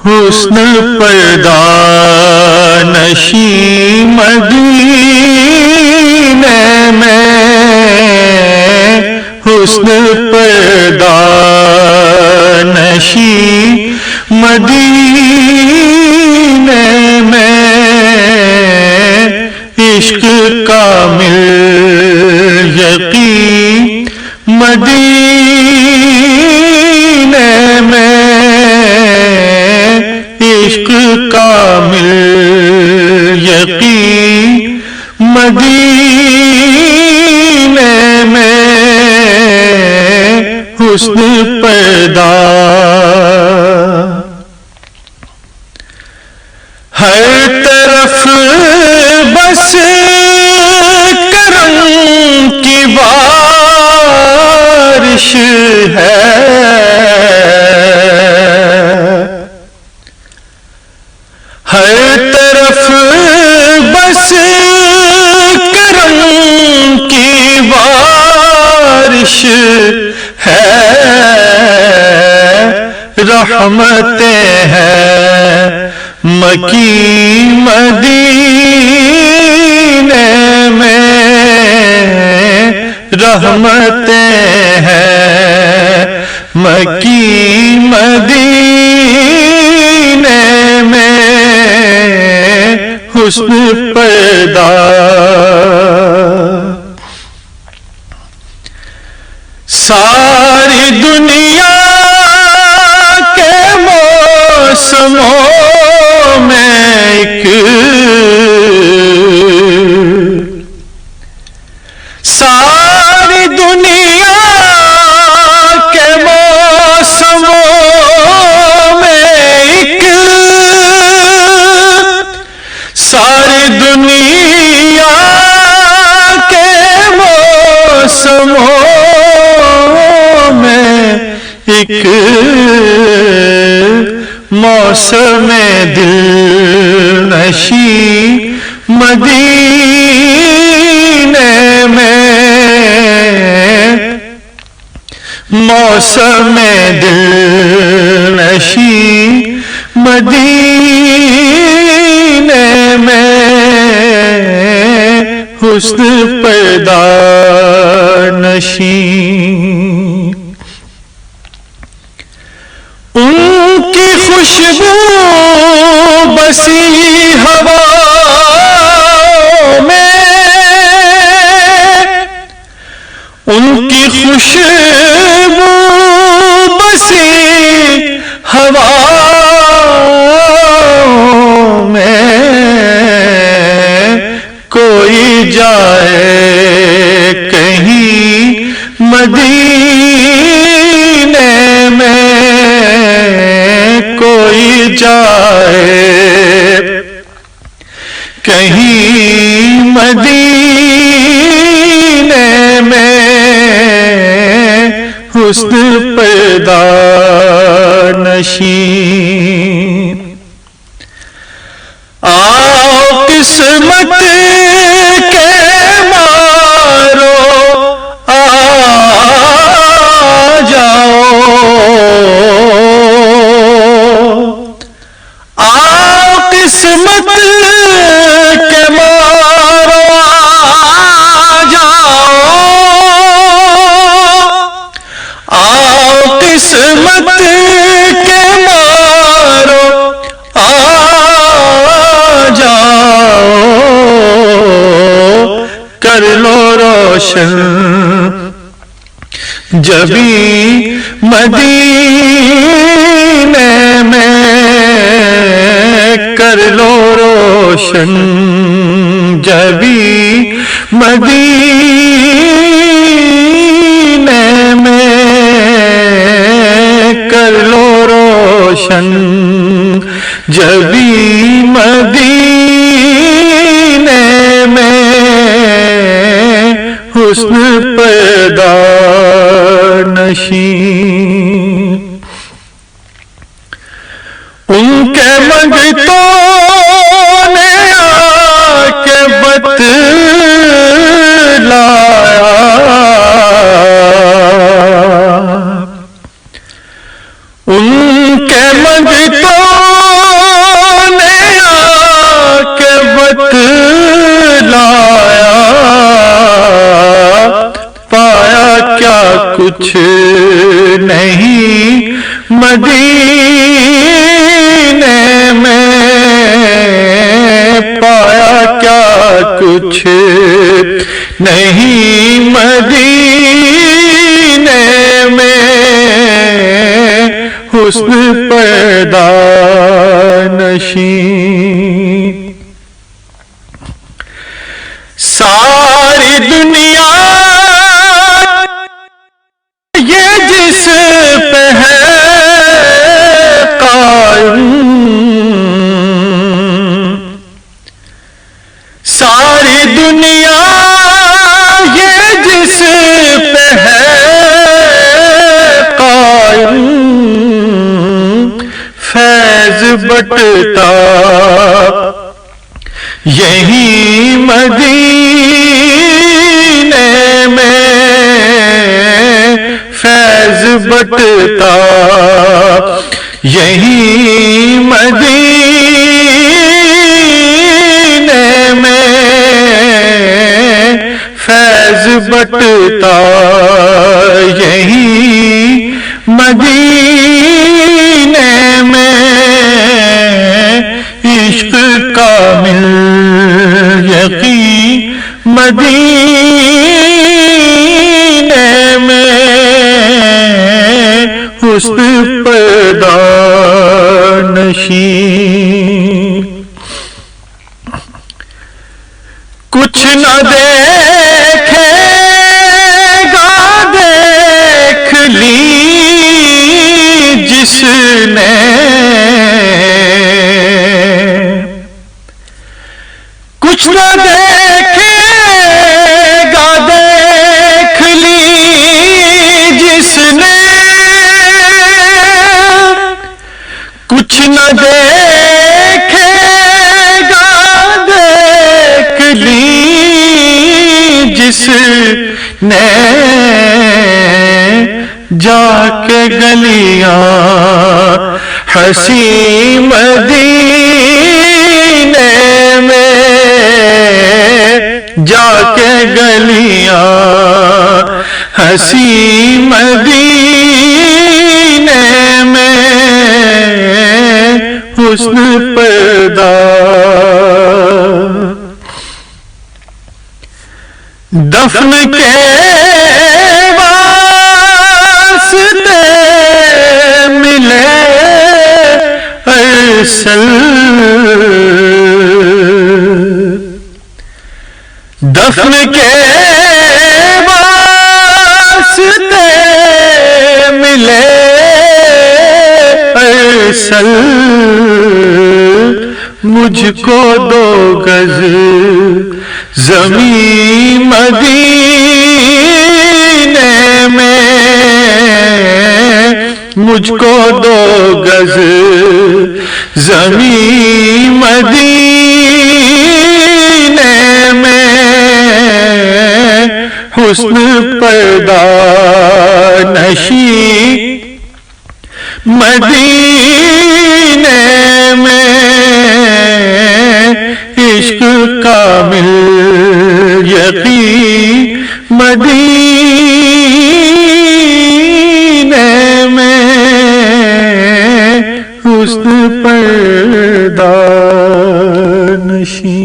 حسن پردہ نشیں مدینے میں، حسن پردہ نشیں مدینے میں، عشق کامل یقین مدینے میں، عشق کامل یقین مدینے میں، حسن پیدا ہر طرف بس کرم کی بارش ہے، ہر طرف بس کرم کی بارش ہے، رحمتیں ہیں مکی مدینے میں، رحمتیں ہیں مکی مدینے میں، حسن پیدا ساری دنیا کے موسموں میں ایک، ساری دنیا کے موسموں میں ایک، ساری دنیا کے موسموں میں ایک، موسم دل نشیں مدینے میں، موسم دل نشیں مدینے میں، حسن پیدا نشیں، ان کی خوشبو بسی ہوا میں، ان کی خوشبو بسی ہوا میں، کوئی جائے کہیں مدینے میں، کوئی جائے کہیں مدینے میں، حسن پیدا نشیں، آؤ قسمت کے مارو آ جاؤ، آؤ قسمت کے مارو آ جاؤ، آؤ قسمت کے مارو آ جاؤ، کر لو روشن جبیں مدینے میں، کر لو روشن جبیں مدینے میں، کر لو روشن جبیں مدینے میں، حسن پیدا نشیں، ان کے منگتوں نے آ کے بتلایا، ان کے منگتوں کچھ نہیں مدینے میں، پایا کیا کچھ نہیں مدینے میں، حسن پیدا نشین۔ ساری دنیا یہ جس پہ ہے قائم، ساری دنیا یہ جس پہ ہے قائم، فیض بٹتا یہی مدینے میں، فیض بٹتا یہی مدینے میں، فیض بٹتا یہی مدینے میں، عشق کامل یقین مدینے میں، حسن پیدا نشین۔ کچھ نہ دیکھے گا دیکھ لی جس نے، کچھ نہ دیکھے گا دیکھ لی جس نے، کچھ نہ دیکھے گا دیکھ لی جس نے، جا کے گلیاں حسین مدینے میں، جا کے گلیاں حسین مدینے میں، حسن پیدا۔ دفن کے واسطے ملے ارسل، دفن کے واسطے ملے ارسل، مجھ کو 2 گز زمین مدینے میں، مجھ کو 2 گز زمین مدینے میں، حسن پیدا نشین مدینے میں، عشق کامل یقین مدینے میں، حسن پیدا نشین۔